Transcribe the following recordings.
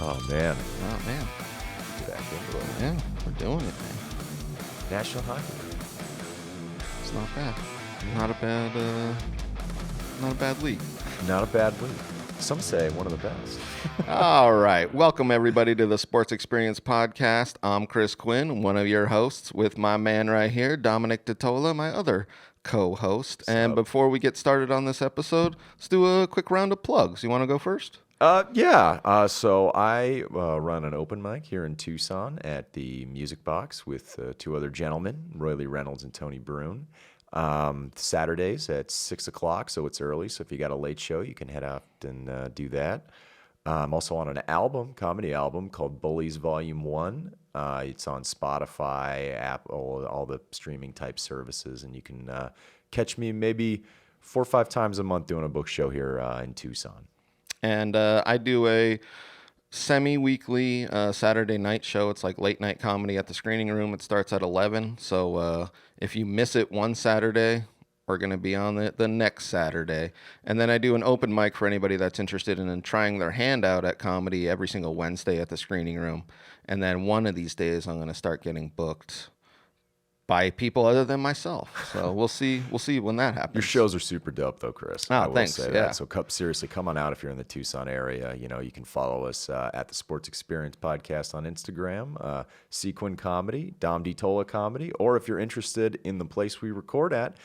Oh, man. Oh, man. Back into it. Yeah, we're doing it, man. National Hockey League. It's not bad. Not a bad league. Not a bad league. Some say one of the best. All right. Welcome, everybody, to the Sports Experience Podcast. I'm Chris Quinn, one of your hosts, with my man right here, Dominic DiTolla, my other co-host. And before we get started on this episode, let's do a quick round of plugs. You want to go first? So I run an open mic here in Tucson at the Music Box with two other gentlemen, Roy Lee Reynolds and Tony Brune. Saturdays at 6 o'clock, so it's early. So if you got a late show, you can head out and do that. I'm also on an comedy album called Bullies Volume 1. It's on Spotify, Apple, all the streaming type services, and you can catch me maybe 4 or 5 times a month doing a book show here in Tucson. And I do a semi-weekly Saturday night show. It's like late night comedy at the Screening Room. It starts at 11. So if you miss it one Saturday, we're going to be on it the next Saturday. And then I do an open mic for anybody that's interested in trying their hand out at comedy every single Wednesday at the Screening Room. And then one of these days, I'm going to start getting booked by people other than myself. So we'll see when that happens. Your shows are super dope, though, Chris. Oh, thanks. Say yeah. that. So seriously, come on out if you're in the Tucson area. You know, you can follow us at the Sports Experience Podcast on Instagram, Quinn Comedy, Dom DiTolla Comedy, or if you're interested in the place we record at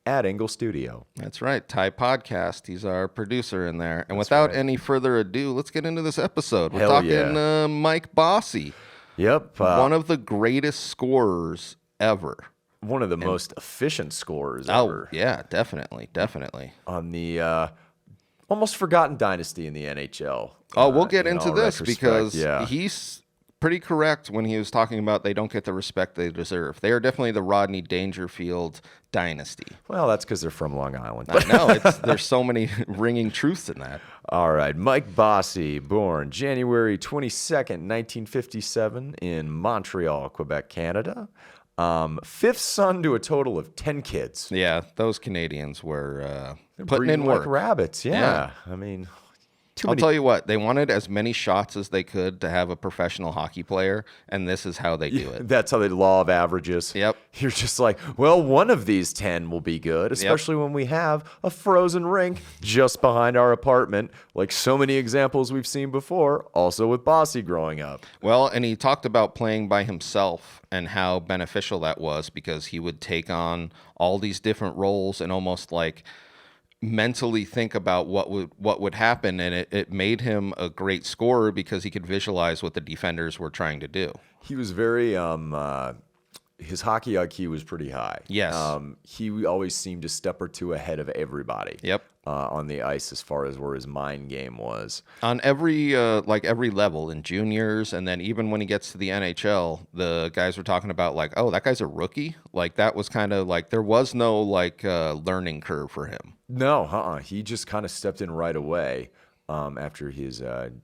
Engle Studio. That's right. Ty Podcast. He's our producer in there. And without any further ado, let's get into this episode. We're talking Mike Bossy. Yep. One of the greatest scorers ever. One of the most efficient scorers ever. Oh, yeah, definitely. On the almost forgotten dynasty in the NHL. Oh, we'll get into this because yeah. He's pretty correct when he was talking about they don't get the respect they deserve. They are definitely the Rodney Dangerfield dynasty. Well, that's because they're from Long Island. I know. There's so many ringing truths in that. All right. Mike Bossy, born January 22nd, 1957 in Montreal, Quebec, Canada. Fifth son to a total of 10 kids. Yeah, those Canadians were putting in like work. Rabbits, yeah. I mean, I'll tell you what, they wanted as many shots as they could to have a professional hockey player, and this is how they do it. That's how the law of averages. Yep. You're just like, well, one of these 10 will be good, especially when we have a frozen rink just behind our apartment, like so many examples we've seen before, also with Bossy growing up. Well, and he talked about playing by himself and how beneficial that was because he would take on all these different roles and almost like mentally think about what would happen, and it made him a great scorer because he could visualize what the defenders were trying to do. He was very his hockey IQ was pretty high. Yes. He always seemed a step or two ahead of everybody. Yep. On the ice as far as where his mind game was. On every level in juniors, and then even when he gets to the NHL, the guys were talking about like, oh, that guy's a rookie. Like that was kind of like there was no learning curve for him. No, he just kind of stepped in right away after his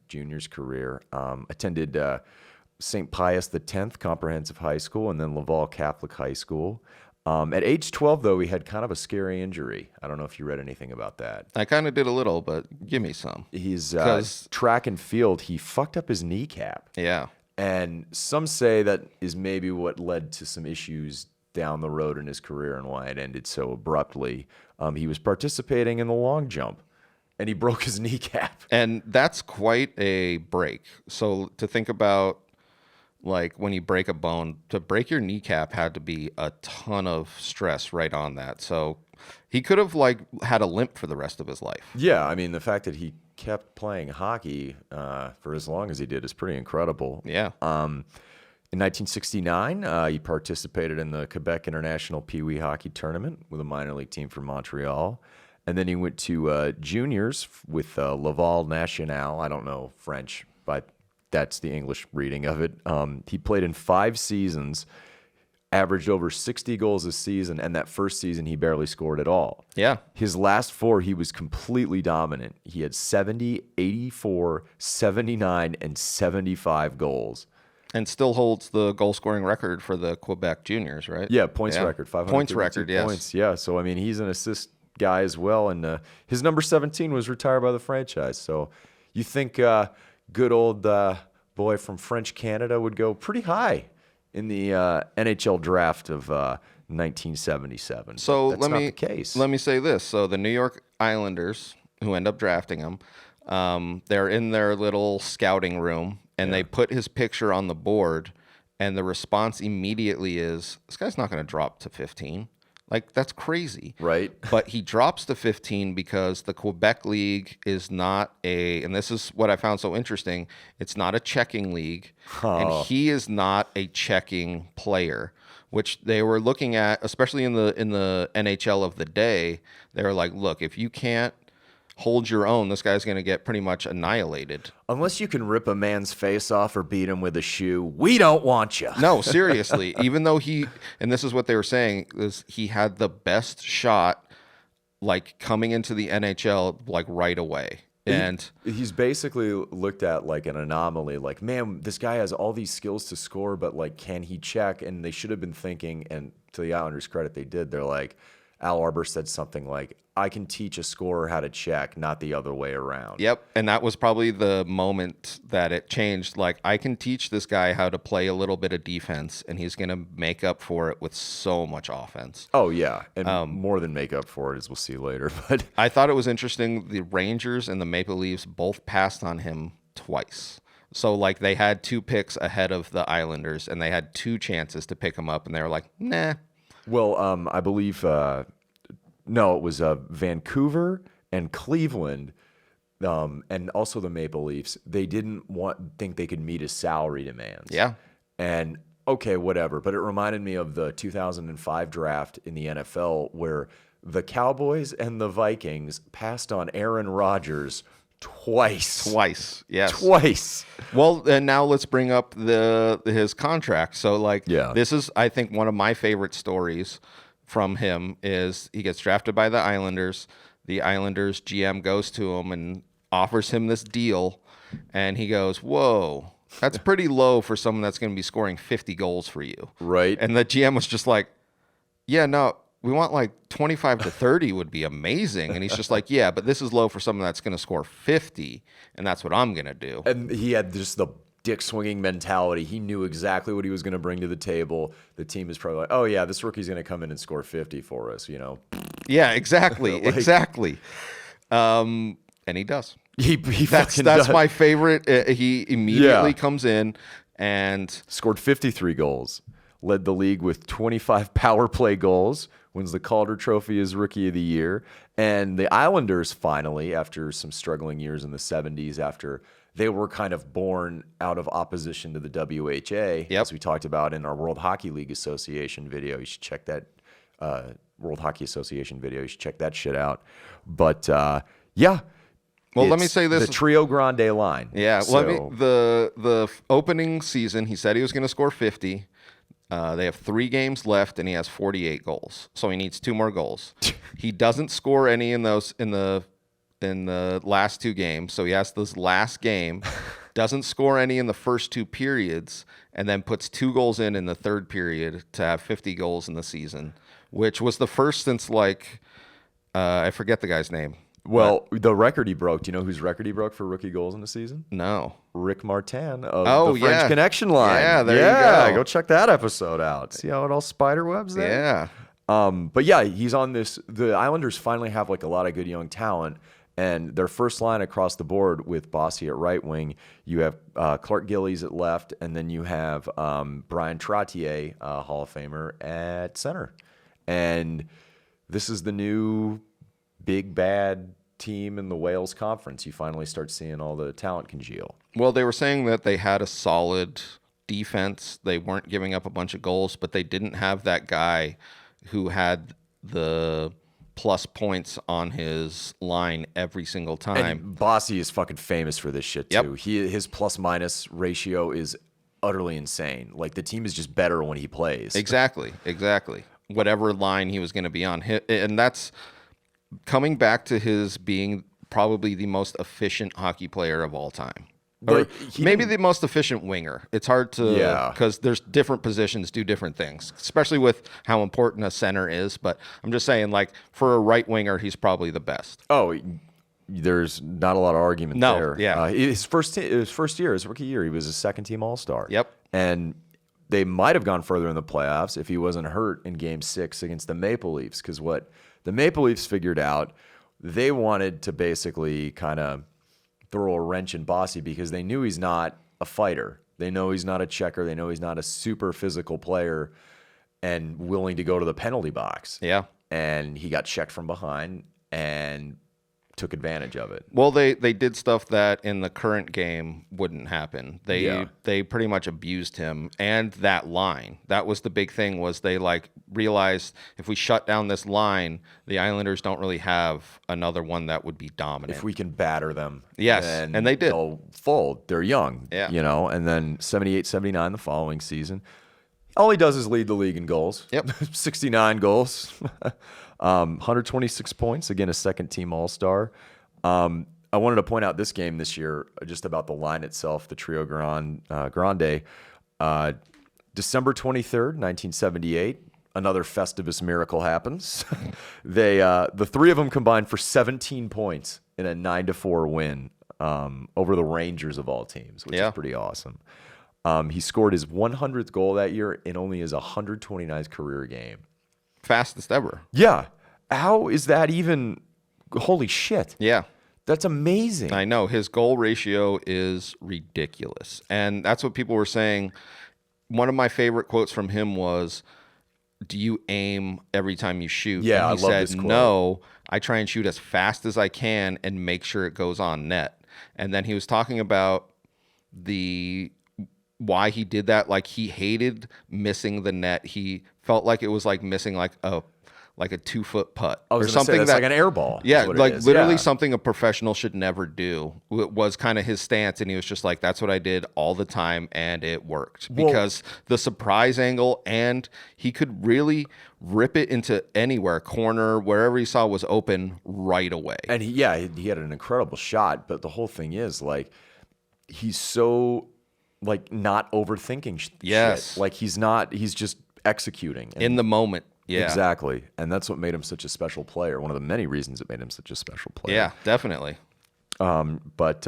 juniors career. Attended St. Pius X Comprehensive High School and then Laval Catholic High School. At age 12, though, he had kind of a scary injury. I don't know if you read anything about that. I kind of did a little, but give me some. His track and field, he fucked up his kneecap. Yeah. And some say that is maybe what led to some issues down the road in his career and why it ended so abruptly. He was participating in the long jump, and he broke his kneecap. And that's quite a break. So to think about, like when you break a bone, to break your kneecap had to be a ton of stress right on that. So he could have had a limp for the rest of his life. Yeah, I mean, the fact that he kept playing hockey for as long as he did is pretty incredible. Yeah. In 1969, he participated in the Quebec International Pee Wee Hockey Tournament with a minor league team from Montreal. And then he went to juniors with Laval National. I don't know French, but that's the English reading of it. He played in 5 seasons, averaged over 60 goals a season, and that first season he barely scored at all. Yeah. His last 4, he was completely dominant. He had 70, 84, 79, and 75 goals. And still holds the goal-scoring record for the Quebec juniors, right? Yeah, points record. 532 points record, yes. Points, yeah. So, I mean, he's an assist guy as well. And his number 17 was retired by the franchise. So you think good old boy from French Canada would go pretty high in the NHL draft of 1977. So But that's not the case. let me say this. So the New York Islanders, who end up drafting him, they're in their little scouting room, and they put his picture on the board, and the response immediately is, "This guy's not going to drop to 15." Like, that's crazy. Right. But he drops to 15 because the Quebec League is not and this is what I found so interesting, it's not a checking league, and he is not a checking player, which they were looking at, especially in the NHL of the day. They were like, look, if you can't hold your own, this guy's going to get pretty much annihilated. Unless you can rip a man's face off or beat him with a shoe, we don't want you. No, seriously. Even though and this is what they were saying, is he had the best shot, like, coming into the NHL, like, right away. And he's basically looked at like an anomaly. Like, man, this guy has all these skills to score, but like, can he check? And they should have been thinking, and to the Islanders' credit, they did. They're like, Al Arbor said something like, I can teach a scorer how to check, not the other way around. Yep. And that was probably the moment that it changed. Like, I can teach this guy how to play a little bit of defense, and he's going to make up for it with so much offense. Oh, yeah. And more than make up for it, as we'll see later. But I thought it was interesting. The Rangers and the Maple Leafs both passed on him twice. So, like, they had 2 picks ahead of the Islanders, and they had 2 chances to pick him up, and they were like, nah. Well, I believe, no, it was Vancouver and Cleveland, and also the Maple Leafs. They didn't think they could meet his salary demands. Yeah. And okay, whatever. But it reminded me of the 2005 draft in the NFL where the Cowboys and the Vikings passed on Aaron Rodgers twice. Yes. Twice. Well, and now let's bring up his contract. So, like, this is, I think, one of my favorite stories from him is he gets drafted by the Islanders. The Islanders GM goes to him and offers him this deal, and he goes, whoa, that's pretty low for someone that's going to be scoring 50 goals for you. Right. And the GM was just like, yeah, no, we want like 25 to 30 would be amazing. And he's just like, yeah, but this is low for someone that's going to score 50, and that's what I'm going to do. And he had just the dick swinging mentality. He knew exactly what he was going to bring to the table. The team is probably like, oh, yeah, this rookie's going to come in and score 50 for us, you know? Yeah, exactly. Exactly. And he does. He that's does. My favorite. He immediately comes in and scored 53 goals, led the league with 25 power play goals, wins the Calder Trophy as Rookie of the Year. And the Islanders finally, after some struggling years in the 70s, after they were kind of born out of opposition to the WHA, as we talked about in our World Hockey League Association video. You should check that World Hockey Association video. You should check that shit out. But yeah. Well, let me say this: the Trio Grande line. Yeah. Well, the opening season, he said he was going to score 50. They have 3 games left, and he has 48 goals. So he needs 2 more goals. He doesn't score any in those in the last 2 games. So he has this last game, doesn't score any in the first 2 periods, and then puts 2 goals in the 3rd period to have 50 goals in the season, which was the first since I forget the guy's name. Well, the record he broke, do you know whose record he broke for rookie goals in the season? No. Rick Martin of the French Connection line. Yeah, there you go. Go check that episode out. See how it all spiderwebs there? Yeah. But yeah, he's on this. The Islanders finally have like a lot of good young talent, and their first line across the board with Bossie at right wing, you have Clark Gillies at left, and then you have Brian Trottier, Hall of Famer, at center. And this is the new big bad team in the Wales Conference. You finally start seeing all the talent congeal. Well, they were saying that they had a solid defense. They weren't giving up a bunch of goals, but they didn't have that guy who had the plus points on his line every single time. And Bossie is fucking famous for this shit too. His plus minus ratio is utterly insane. Like, the team is just better when he plays. Exactly. Whatever line he was going to be on. And that's coming back to his being probably the most efficient hockey player of all time. Or maybe the most efficient winger. It's hard to, because there's different positions do different things, especially with how important a center is. But I'm just saying, like, for a right winger, he's probably the best. Oh, there's not a lot of argument No, there. yeah. His first year, his rookie year, he was a second-team All-Star. Yep. And they might have gone further in the playoffs if he wasn't hurt in Game 6 against the Maple Leafs, because what the Maple Leafs figured out, they wanted to basically kind of throw a wrench in Bossy because they knew he's not a fighter. They know he's not a checker. They know he's not a super physical player and willing to go to the penalty box. Yeah. And he got checked from behind and took advantage of it. Well, they did stuff that in the current game wouldn't happen. They pretty much abused him and that line. That was the big thing, was they like realized if we shut down this line, the Islanders don't really have another one that would be dominant. If we can batter them. Yes, then and they did. They'll fold. They're young, Yeah. you know, and then 78, 79 the following season. All he does is lead the league in goals. Yep. 69 goals, 126 points, again, a second-team All-Star. I wanted to point out this game this year, just about the line itself, the Trio Grande. December 23rd, 1978, another Festivus miracle happens. The three of them combined for 17 points in a 9-4 win over the Rangers of all teams, which is pretty awesome. He scored his 100th goal that year in only his 129th career game. Fastest ever. Yeah. How is that even? Holy shit. Yeah. That's amazing. I know. His goal ratio is ridiculous. And that's what people were saying. One of my favorite quotes from him was, do you aim every time you shoot? Yeah, and he I love said, this quote. no, I try and shoot as fast as I can and make sure it goes on net. And then he was talking about why he did that. Like, he hated missing the net. He felt like it was like missing like a 2-foot putt I was or gonna something say, that's like an air ball. Yeah, is what it like is. literally Yeah. something a professional should never do was kind of his stance. And he was just like, that's what I did all the time. And it worked because the surprise angle, and he could really rip it into anywhere, corner, wherever he saw was open right away. And he had an incredible shot, but the whole thing is like, he's so like not overthinking Yes. shit. Like he's just executing. And In the moment. Yeah. Exactly. And that's what made him such a special player. One of the many reasons it made him such a special player. Yeah, definitely. But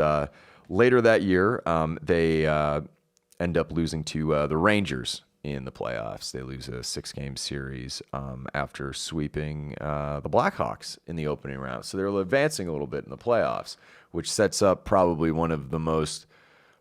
later that year, they end up losing to the Rangers in the playoffs. They lose a 6-game series after sweeping the Blackhawks in the opening round. So they're advancing a little bit in the playoffs, which sets up probably one of the most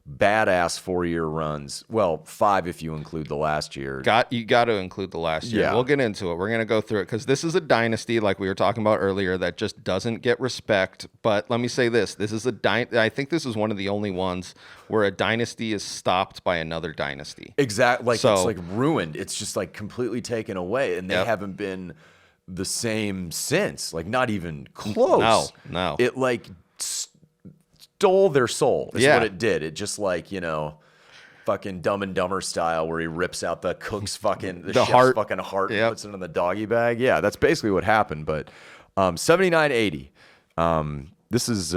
badass 4-year runs. Well, 5 if you include the last year. You got to include the last year. Yeah. We'll get into it. We're going to go through it because this is a dynasty, like we were talking about earlier, that just doesn't get respect. But let me say this: this is I think this is one of the only ones where a dynasty is stopped by another dynasty. Exactly. Like So- it's like ruined. It's just like completely taken away, and they Yep. haven't been the same since. Like not even close. No. It like stole their soul. Is Yeah. what it did. It just like, you know, fucking Dumb and Dumber style, where he rips out the cook's fucking the chef's heart. fucking heart Yep. and puts it in the doggy bag. Yeah, that's basically what happened. But 79-80. This is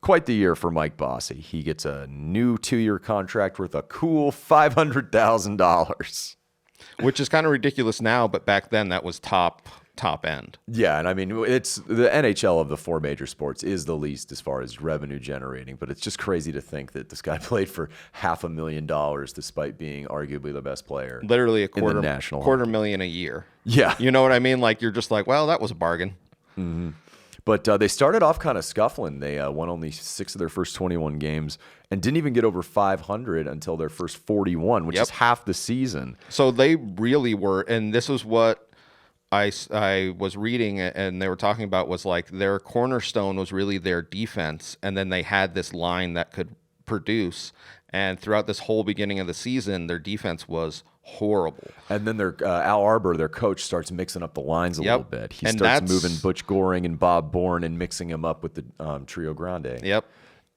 quite the year for Mike Bossy. He gets a new 2-year contract worth a cool $500,000. Which is kind of ridiculous now, but back then that was top end. Yeah, and I mean, it's the NHL of the 4 major sports is the least as far as revenue generating, but it's just crazy to think that this guy played for $500,000 despite being arguably the best player. Literally a in the national quarter million a year. Yeah. You know what I mean? Like, you're just like, well, that was a bargain. But they started off kind of scuffling. They won only 6 of their first 21 games and didn't even get over 500 until their first 41, which Yep. is half the season. So they really were, and this is what I was reading, and they were talking about, was like their cornerstone was really their defense, and then they had this line that could produce. And throughout this whole beginning of the season, their defense was horrible. And then their Al Arbor, their coach, starts mixing up the lines a little bit. He And starts that's- moving Butch Goring and Bob Bourne and mixing them up with the Trio Grande. Yep.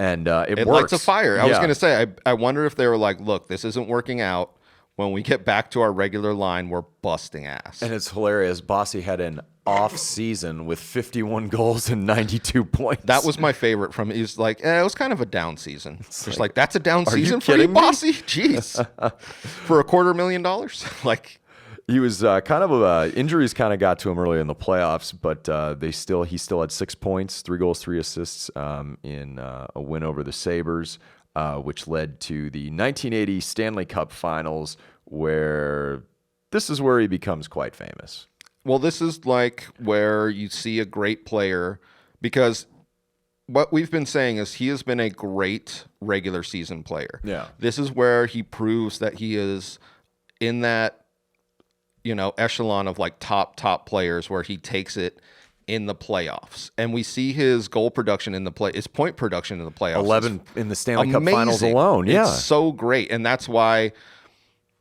And it It works. lights a fire. I was Yeah. going to say, I wonder if they were like, look, this isn't working out. When we get back to our regular line, we're busting ass. And it's hilarious. Bossy had an off season with 51 goals and 92 points. That was my favorite from it. He's like, it was kind of a down season. Just like, that's a down are you season for you, kidding me? Bossy? Jeez. For $250,000? Like, He was injuries kind of got to him early in the playoffs, but he still had 6 points, 3 goals, 3 assists in a win over the Sabres, which led to the 1980 Stanley Cup Finals, where this is where he becomes quite famous. Well, this is like where you see a great player, because what we've been saying is he has been a great regular season player. Yeah. This is where he proves that he is in that, echelon of like top players where he takes it in the playoffs. And we see his goal production his point production in the playoffs. 11 in the Stanley Cup Finals alone. Yeah. It's so great. And that's why,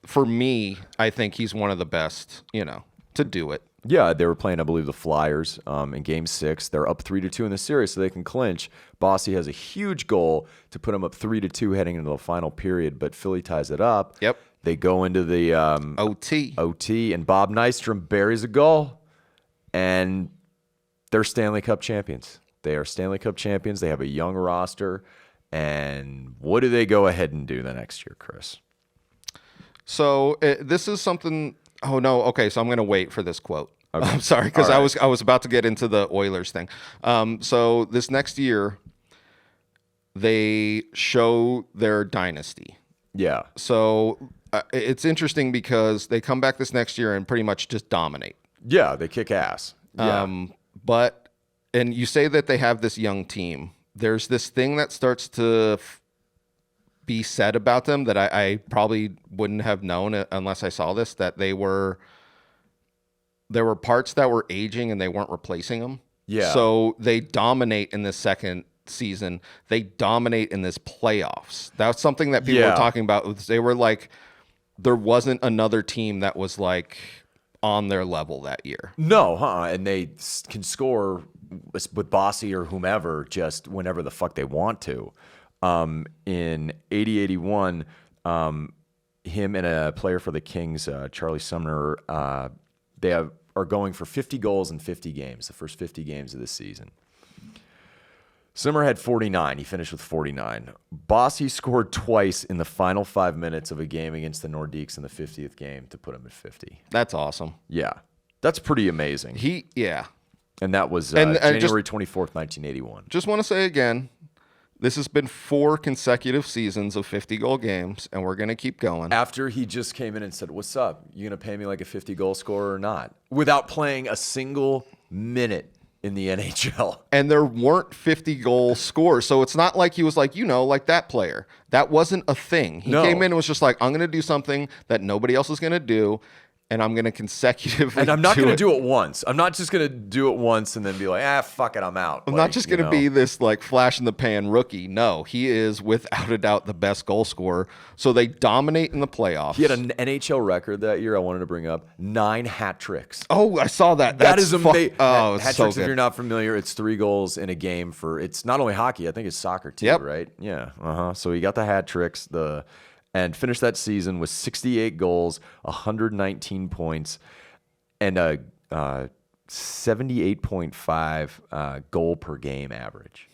for me, I think he's one of the best, to do it. Yeah, they were playing, I believe, the Flyers in Game 6. They're up 3-2 in the series, so they can clinch. Bossy has a huge goal to put them up 3-2 heading into the final period, but Philly ties it up. Yep. They go into the OT, and Bob Nystrom buries a goal, and they're Stanley Cup champions. They are Stanley Cup champions. They have a young roster, and what do they go ahead and do the next year, Chris? So this is something. Oh no. Okay, so I'm going to wait for this quote. Okay. I'm sorry, because Right. I was about to get into the Oilers thing. So this next year, they show their dynasty. Yeah. So it's interesting because they come back this next year and pretty much just dominate. Yeah, they kick ass. Yeah. And you say that they have this young team. There's this thing that starts to be said about them that I probably wouldn't have known unless I saw this, that there were parts that were aging and they weren't replacing them. Yeah. So they dominate in this second season. They dominate in this playoffs. That's something that people were talking about. They were like, there wasn't another team that was like on their level that year. No, and they can score with Bossy or whomever just whenever the fuck they want to. In 80-81, him and a player for the Kings, Charlie Sumner, are going for 50 goals in 50 games, the first 50 games of the season. Sumner had 49. He finished with 49. Bossy scored twice in the final 5 minutes of a game against the Nordiques in the 50th game to put him at 50. That's awesome. Yeah. That's pretty amazing. And that was January 24th, 1981. Just want to say again, this has been 4 consecutive seasons of 50-goal games, and we're going to keep going. After he just came in and said, "What's up? You going to pay me like a 50-goal scorer or not?" Without playing a single minute in the NHL. And there weren't 50-goal scores, so it's not like he was like, like that player. That wasn't a thing. He came in and was just like, I'm going to do something that nobody else is going to do, and I'm going to consecutively And I'm not going to do it once. I'm not just going to do it once and then be like, fuck it, I'm out. I'm not just going to be this like flash in the pan rookie. No, he is without a doubt the best goal scorer. So they dominate in the playoffs. He had an NHL record that year I wanted to bring up. 9 hat tricks. Oh, I saw that. That is amazing. Oh, hat so tricks, good. if you're not familiar, it's 3 goals in a game it's not only hockey, I think it's soccer too, Yep. right? Yeah. So he got the hat tricks, and finished that season with 68 goals, 119 points, and a 78.5 goal per game average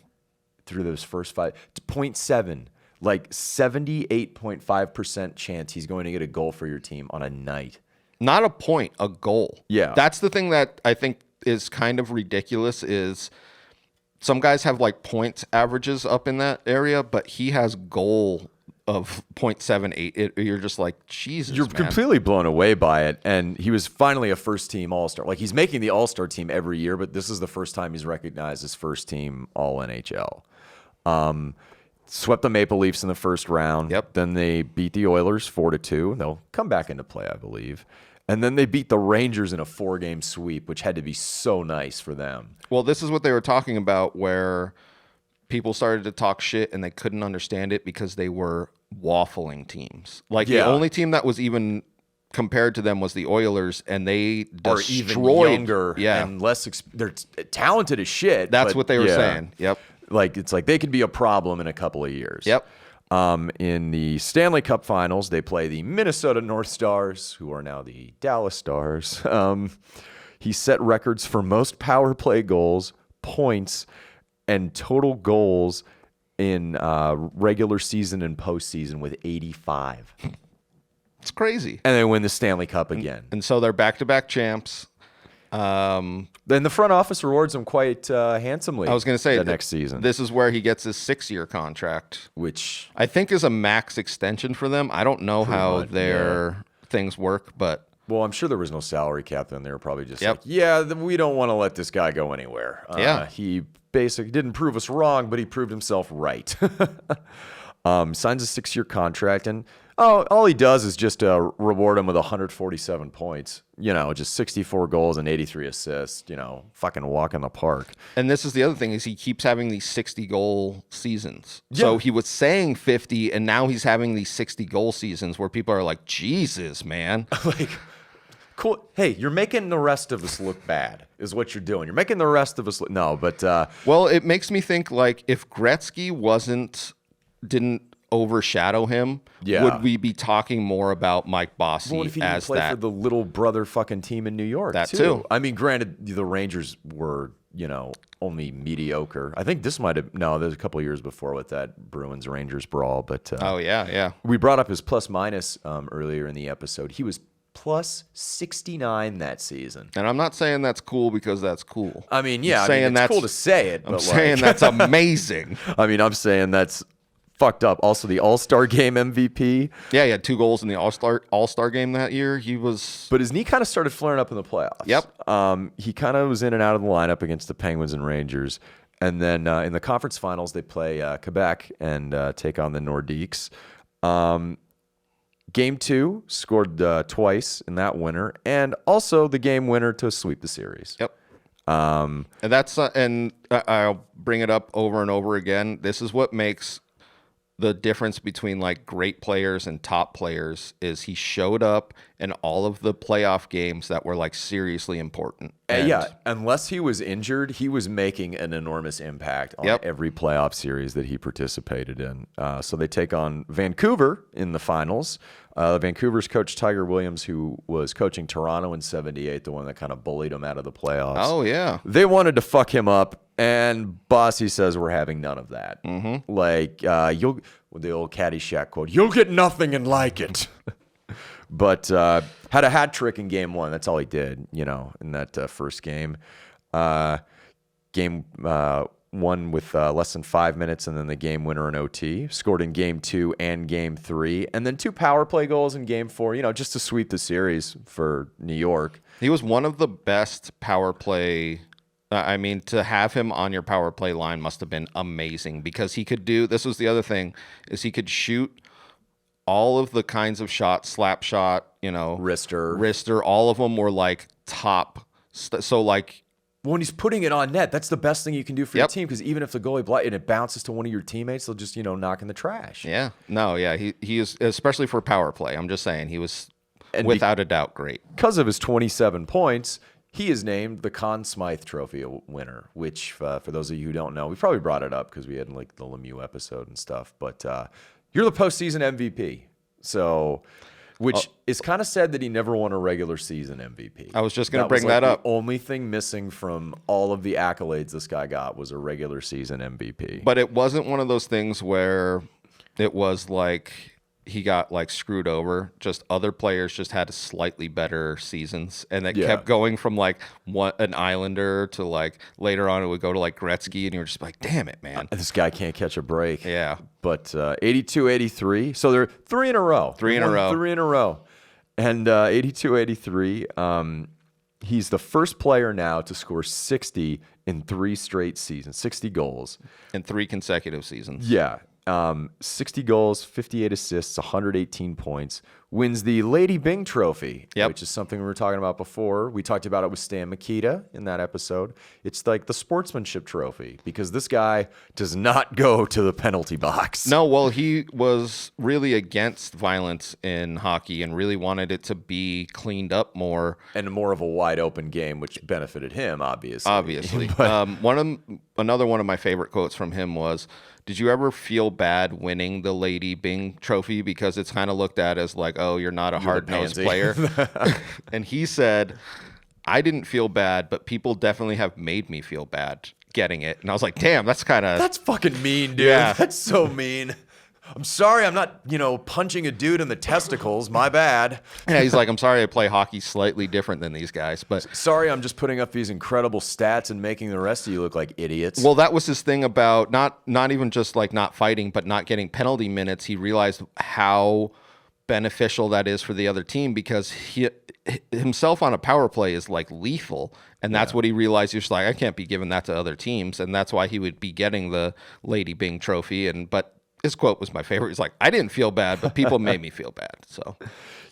through those first 5. 0.7, like 78.5% chance he's going to get a goal for your team on a night. Not a point, a goal. Yeah. That's the thing that I think is kind of ridiculous is some guys have like points averages up in that area, but he has goal of 0.78. You're just like, Jesus, You're man. completely blown away by it. And he was finally a first-team All-Star. Like, he's making the All-Star team every year, but this is the first time he's recognized as first-team All-NHL. Swept the Maple Leafs in the first round. Yep. Then they beat the Oilers 4-2. They'll come back into play, I believe. And then they beat the Rangers in a 4-game sweep, which had to be so nice for them. Well, this is what they were talking about where people started to talk shit and they couldn't understand it because they were waffling teams. Like the only team that was even compared to them was the Oilers, and they Or destroyed. even younger and less. They're talented as shit. That's but what they were saying. Yep. Like, it's like they could be a problem in a couple of years. Yep. In the Stanley Cup Finals, they play the Minnesota North Stars, who are now the Dallas Stars. He set records for most power play goals, points, and total goals in regular season and postseason with 85. It's crazy. And they win the Stanley Cup again. And so they're back-to-back champs. Then the front office rewards him quite handsomely. I was going to say the next season, this is where he gets his 6-year contract, which I think is a max extension for them. I don't know how their things work, but well, I'm sure there was no salary cap then. They were probably just like, yeah, we don't want to let this guy go anywhere. He basically didn't prove us wrong, but he proved himself right. Signs a 6-year contract, and all he does is just reward him with 147 points. Just 64 goals and 83 assists. Fucking walk in the park. And this is the other thing is he keeps having these 60-goal seasons. Yeah. So he was saying 50, and now he's having these 60-goal seasons where people are like, Jesus, man. Like, cool. Hey, you're making the rest of us look bad is what you're doing. You're making the rest of us look... No, but... well, it makes me think, like, if Gretzky didn't overshadow him, would we be talking more about Mike Bossy what if he didn't play for the little brother fucking team in New York? That too. I mean, granted, the Rangers were, only mediocre. I think this might have... No, there's a couple of years before with that Bruins-Rangers brawl, but... oh, yeah. We brought up his plus-minus earlier in the episode. He was plus 69 that season. And I'm not saying that's cool because that's cool. I mean, yeah, it's cool to say it. I'm saying that's amazing. I mean, I'm saying that's fucked up. Also, the All-Star Game MVP. Yeah, he had 2 goals in the All-Star Game that year. He was... But his knee kind of started flaring up in the playoffs. Yep. He kind of was in and out of the lineup against the Penguins and Rangers. And then in the conference finals, they play Quebec and take on the Nordiques. Game 2 scored twice in that winner, and also the game winner to sweep the series. Yep. And that's and I'll bring it up over and over again. This is what makes the difference between like great players and top players is he showed up in all of the playoff games that were like seriously important. Yeah, unless he was injured, he was making an enormous impact on every playoff series that he participated in. So they take on Vancouver in the finals. Vancouver's coach Tiger Williams, who was coaching Toronto in '78, the one that kind of bullied him out of the playoffs. Oh, yeah. They wanted to fuck him up, and Bossy says we're having none of that. Mm-hmm. Like, the old Caddyshack quote, you'll get nothing and like it. But had a hat trick in game 1. That's all he did, in that first game. Game 1 with less than 5 minutes, and then the game winner in OT. Scored in game 2 and game 3, and then 2 power play goals in game 4. Just to sweep the series for New York. He was one of the best power play. I mean, to have him on your power play line must have been amazing because he could do. This was the other thing is he could shoot all of the kinds of shots, slap shot, wrister. All of them were like top. So like. When he's putting it on net, that's the best thing you can do for your team because even if the goalie and it bounces to one of your teammates, they'll just knock in the trash. Yeah, no, yeah, he is especially for power play. I'm just saying he was without a doubt great because of his 27 points. He is named the Conn Smythe Trophy winner, which for those of you who don't know, we probably brought it up because we had like the Lemieux episode and stuff. But you're the postseason MVP, so. Which is kind of sad that he never won a regular season MVP. I was just going to bring that up. The only thing missing from all of the accolades this guy got was a regular season MVP. But it wasn't one of those things where it was like he got like screwed over. Just other players just had slightly better seasons, and it kept going from like an Islander to like later on it would go to like Gretzky, and you were just like, damn it, man, this guy can't catch a break. Yeah. But 82-83, so they're 3 in a row. 3 in a row. 3 in a row, and 82-83. He's the first player now to score 60 in 3 straight seasons, 60 goals in 3 consecutive seasons. Yeah. 60 goals, 58 assists, 118 points, wins the Lady Byng Trophy, which is something we were talking about before. We talked about it with Stan Mikita in that episode. It's like the sportsmanship trophy because this guy does not go to the penalty box. No, well, he was really against violence in hockey and really wanted it to be cleaned up more. And more of a wide open game, which benefited him, obviously. Another one of my favorite quotes from him was, did you ever feel bad winning the Lady Byng Trophy because it's kind of looked at as like, oh, you're not a hard-nosed player? And he said, I didn't feel bad, but people definitely have made me feel bad getting it. And I was like, damn, that's fucking mean, dude. Yeah. That's so mean. I'm sorry, I'm not, punching a dude in the testicles. My bad. Yeah, he's like, I'm sorry, I play hockey slightly different than these guys, but Sorry, I'm just putting up these incredible stats and making the rest of you look like idiots. well, that was his thing about not even just like not fighting, but not getting penalty minutes. He realized how beneficial that is for the other team because he himself on a power play is like lethal, and that's what he realized. He was like, I can't be giving that to other teams, and that's why he would be getting the Lady Bing trophy. But his quote was my favorite. He's like, I didn't feel bad, but people made me feel bad. So,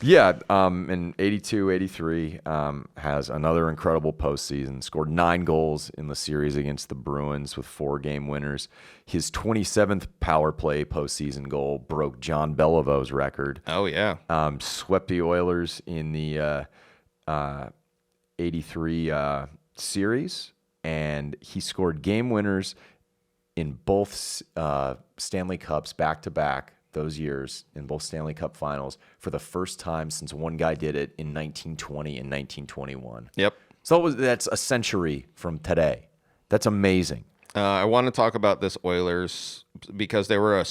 yeah, in 82, 83, has another incredible postseason, scored 9 goals in the series against the Bruins with 4-game winners. His 27th power play postseason goal broke John Beliveau's record. oh yeah, Swept the Oilers in the 83 series, and he scored game winners in both Stanley Cups back-to-back those years, in both Stanley Cup Finals, for the first time since one guy did it in 1920 and 1921. yep. So that's a century from today. That's amazing. I want to talk about this Oilers because they were a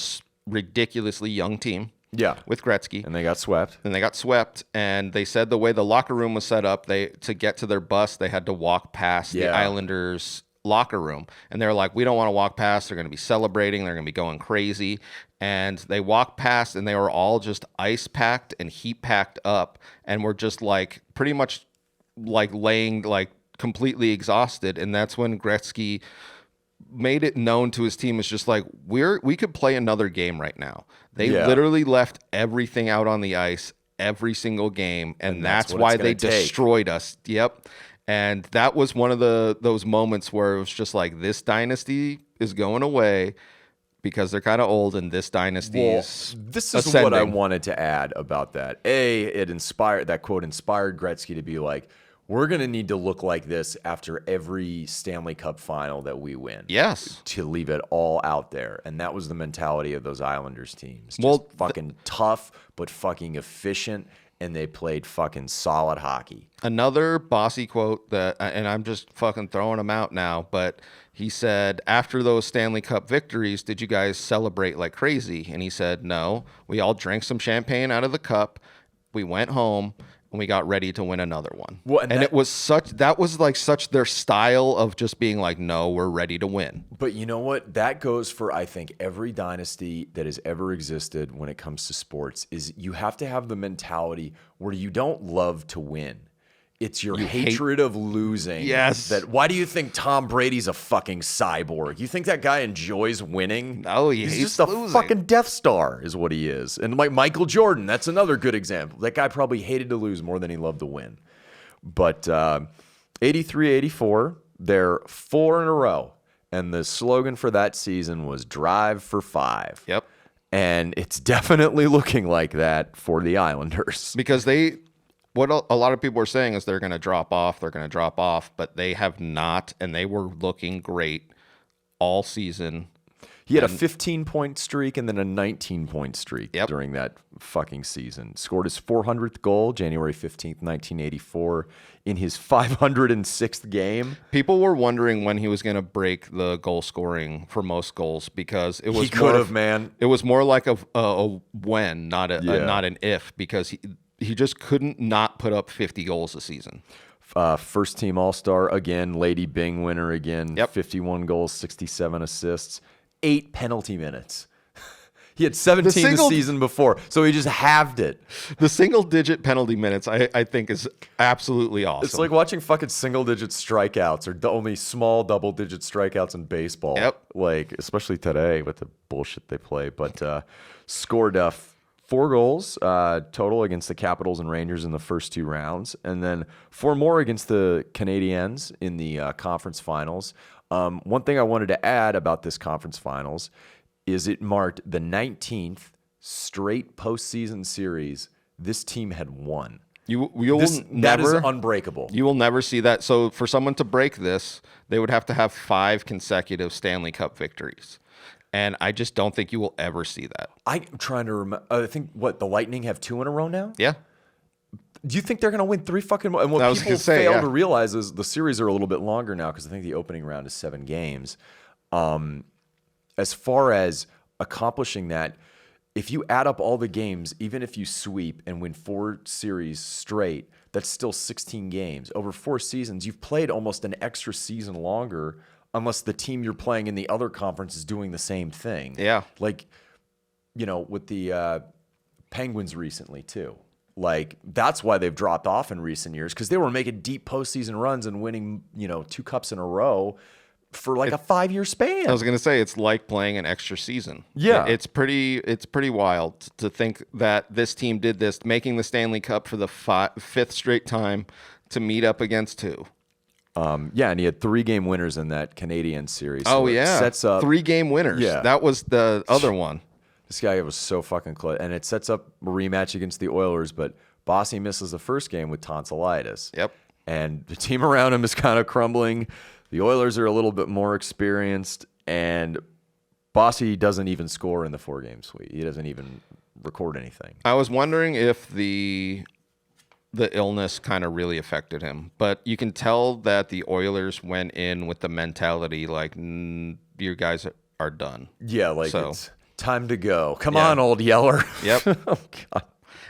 ridiculously young team. Yeah. With Gretzky. And they got swept. And they got swept, and they said the way the locker room was set up, to get to their bus, they had to walk past the Islanders' locker room. And they were like, we don't want to walk past. They're going to be celebrating. They're going to be going crazy. And they walked past, and they were all just ice-packed and heat-packed up, and were just like pretty much like laying like completely exhausted. And that's when Gretzky made it known to his team, it's just like, we could play another game right now. They literally left everything out on the ice every single game, and that's why they destroyed us. Yep. And that was one of those moments where it was just like, this dynasty is going away because they're kind of old, and this dynasty is this is ascending. what I wanted to add about that. That quote inspired Gretzky to be like, we're going to need to look like this after every Stanley Cup final that we win. Yes. To leave it all out there. And that was the mentality of those Islanders teams. Just fucking tough, but fucking efficient, and they played fucking solid hockey. Another Bossy quote that, and I'm just fucking throwing them out now, but he said, after those Stanley Cup victories, did you guys celebrate like crazy? And he said, no, we all drank some champagne out of the cup. We went home, and we got ready to win another one. Well, and that was such their style of just being like, no, we're ready to win. But you know what? That goes for, I think, every dynasty that has ever existed when it comes to sports, is you have to have the mentality where you don't love to win. It's your hatred of losing. Yes. Why do you think Tom Brady's a fucking cyborg? You think that guy enjoys winning? No, he's hates just a losing. fucking Death Star is what he is. And like Michael Jordan, that's another good example. That guy probably hated to lose more than he loved to win. But 83, 84, they're 4 in a row. And the slogan for that season was Drive for 5. Yep. And it's definitely looking like that for the Islanders. Because what a lot of people are saying is they're going to drop off, but they have not, and they were looking great all season. He had a 15-point streak and then a 19-point streak Yep. during that fucking season. Scored his 400th goal, January 15th, 1984, in his 506th game. People were wondering when he was going to break the goal scoring for most goals, because it was He could have, man. It was more like a when, not an if, because he just couldn't not put up 50 goals a season. First team All-Star again, Lady Bing winner again, Yep. 51 goals, 67 assists, 8 penalty minutes. He had 17 the season before, so he just halved it. The single-digit penalty minutes, I think, is absolutely awesome. It's like watching fucking single-digit strikeouts, or the only small double-digit strikeouts in baseball. Yep. Like, especially today with the bullshit they play. But scored 4 goals total against the Capitals and Rangers in the first 2 rounds, and then 4 more against the Canadiens in the conference finals. One thing I wanted to add about this conference finals is it marked the 19th straight postseason series this team had won. That is unbreakable. You will never see that. So for someone to break this, they would have to have 5 consecutive Stanley Cup victories. And I just don't think you will ever see that. I'm trying to remember. I think, the Lightning have 2 in a row now? Yeah. Do you think they're going to win 3 fucking more? And what people fail to realize is the series are a little bit longer now, because I think the opening round is 7 games. As far as accomplishing that, if you add up all the games, even if you sweep and win 4 series straight, that's still 16 games. Over 4 seasons, you've played almost an extra season longer, unless the team you're playing in the other conference is doing the same thing. Yeah. Like, with the Penguins recently, too. Like, that's why they've dropped off in recent years, because they were making deep postseason runs and winning, 2 cups in a row for like a 5-year span. I was gonna say it's like playing an extra season. Yeah. It's pretty wild to think that this team did this, making the Stanley Cup for the 5th straight time to meet up against 2. Yeah, and he had 3-game winners in that Canadian series. Oh it yeah, sets up 3-game winners. Yeah. That was the other one. This guy was so fucking close, and it sets up a rematch against the Oilers. But Bossie misses the first game with tonsillitis. Yep. And the team around him is kind of crumbling. The Oilers are a little bit more experienced, and Bossy doesn't even score in the 4-game sweep. He doesn't even record anything. I was wondering if the illness kind of really affected him, but you can tell that the Oilers went in with the mentality like, you guys are done. Yeah, like So- it's time to go. Come Yeah. on, old Yeller. Yep. Oh, God.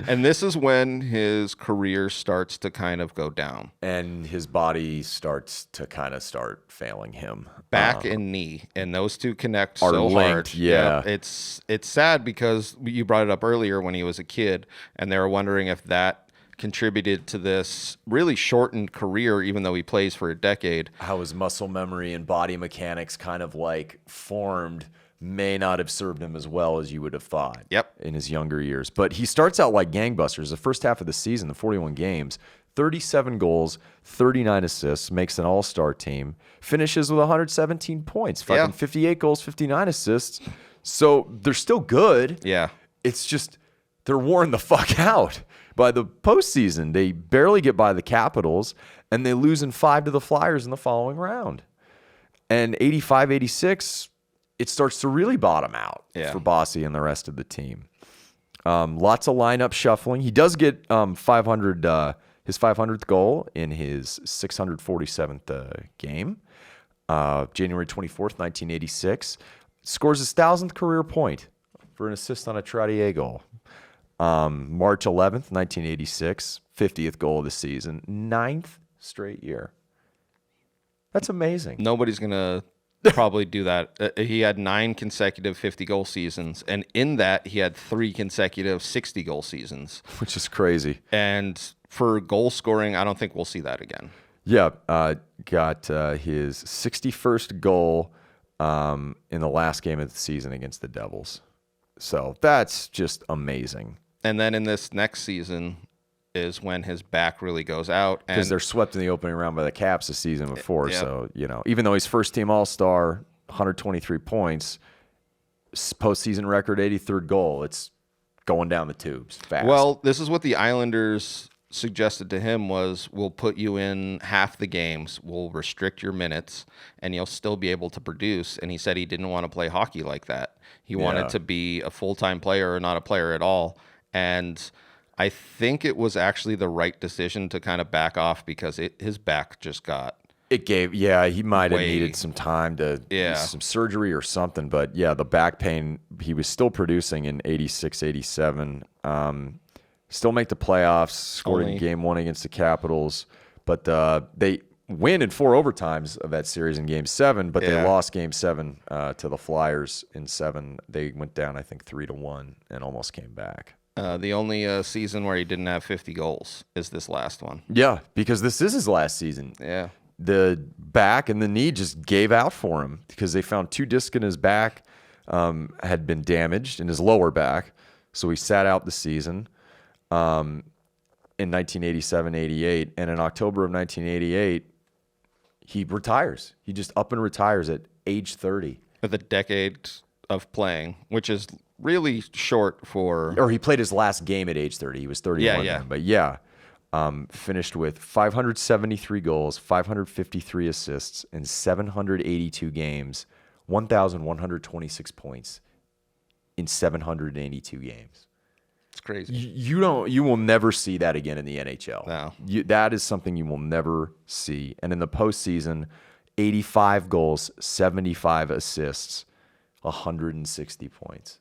And this is when his career starts to kind of go down. And his body starts to kind of start failing him. Back and knee, and those two connect Are so linked, hard. yeah. It's sad because you brought it up earlier when he was a kid, and they were wondering if that contributed to this really shortened career, even though he plays for a decade. How his muscle memory and body mechanics kind of like formed may not have served him as well as you would have thought. Yep. In his younger years. But he starts out like gangbusters. The first half of the season, the 41 games, 37 goals, 39 assists, makes an all-star team, finishes with 117 points, fucking Yeah. 58 goals, 59 assists. So they're still good. Yeah. It's just they're worn the fuck out by the postseason. They barely get by the Capitals, and they lose in 5 to the Flyers in the following round. And 85-86, it starts to really bottom out for Bossy and the rest of the team. Lots of lineup shuffling. He does get 500, his 500th goal in his 647th game, January 24th, 1986. Scores his 1,000th career point for an assist on a Trottier goal. March 11th, 1986, 50th goal of the season, 9th straight year. That's amazing. Nobody's going to probably do that. He had 9 consecutive 50-goal seasons, and in that, he had 3 consecutive 60-goal seasons. Which is crazy. And for goal scoring, I don't think we'll see that again. Yeah, got his 61st goal in the last game of the season against the Devils. So that's just amazing. And then in this next season is when his back really goes out. Because they're swept in the opening round by the Caps the season before. So, even though he's first-team All-Star, 123 points, postseason record, 83rd goal, it's going down the tubes fast. Well, this is what the Islanders suggested to him was, we'll put you in half the games, we'll restrict your minutes, and you'll still be able to produce. And he said he didn't want to play hockey like that. He wanted to be a full-time player or not a player at all. And I think it was actually the right decision to kind of back off because his back just got... he might have needed some time to some surgery or something. But the back pain, he was still producing in 86, 87. Still make the playoffs, scored in game 1 against the Capitals. But they win in 4 overtimes of that series in game 7, but they lost game 7 to the Flyers in 7. They went down, I think, 3-1 and almost came back. The only season where he didn't have 50 goals is this last one. Yeah, because this is his last season. Yeah. The back and the knee just gave out for him because they found 2 discs in his back had been damaged in his lower back. So he sat out the season in 1987-88. And in October of 1988, he retires. He just up and retires at age 30. With a decade of playing, which is really short for... Or he played his last game at age 30. He was 31 Yeah. then. But finished with 573 goals, 553 assists, and 782 games, 1,126 points in 782 games. It's crazy. You will never see that again in the NHL. No. That is something you will never see. And in the postseason, 85 goals, 75 assists, 160 points.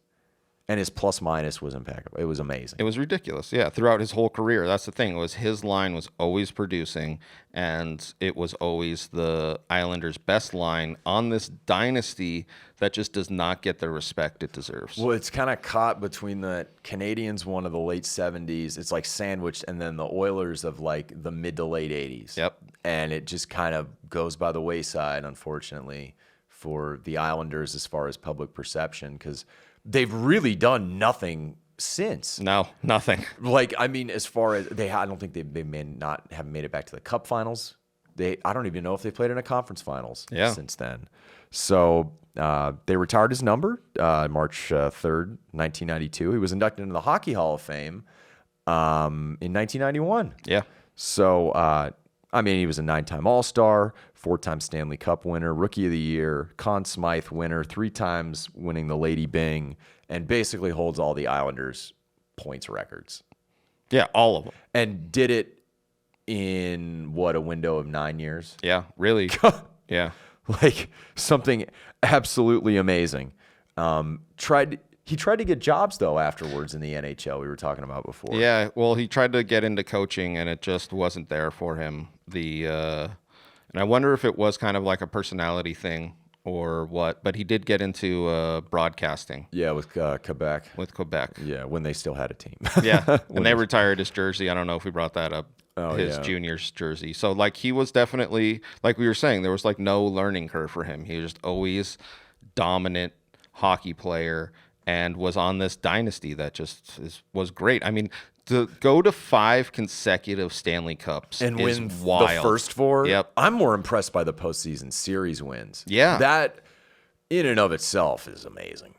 And his plus minus was impeccable. It was amazing. It was ridiculous. Yeah, throughout his whole career. That's the thing. It was his line was always producing, and it was always the Islanders' best line on this dynasty that just does not get the respect it deserves. Well, it's kind of caught between the Canadians one of the late 70s. It's like sandwiched, and then the Oilers of like the mid to late 80s. Yep. And it just kind of goes by the wayside, unfortunately, for the Islanders as far as public perception, because they've really done nothing since. No, nothing. Like, I mean, as far as I don't think they may not have made it back to the Cup Finals. I don't even know if they played in a conference finals since then. So they retired his number March 3rd, 1992. He was inducted into the Hockey Hall of Fame in 1991. Yeah. So, I mean, he was a 9-time All-Star, 4-time Stanley Cup winner, Rookie of the Year, Conn Smythe winner, 3 times winning the Lady Byng, and basically holds all the Islanders' points records. Yeah, all of them. And did it in, a window of 9 years? Yeah, really. Yeah. Like, something absolutely amazing. He tried to get jobs, though, afterwards in the NHL we were talking about before. Yeah, well, he tried to get into coaching, and it just wasn't there for him. And I wonder if it was kind of like a personality thing or what, but he did get into broadcasting. Yeah, with Quebec. With Quebec. Yeah, when they still had a team. Yeah, and they retired his jersey. I don't know if we brought that up. His yeah. junior's jersey. So, like, he was definitely, like we were saying, there was, like, no learning curve for him. He was just always dominant hockey player and was on this dynasty that just was great. I mean, to go to 5 consecutive Stanley Cups and is win wild. the first 4. Yep. I'm more impressed by the postseason series wins. Yeah. That, in and of itself, is amazing.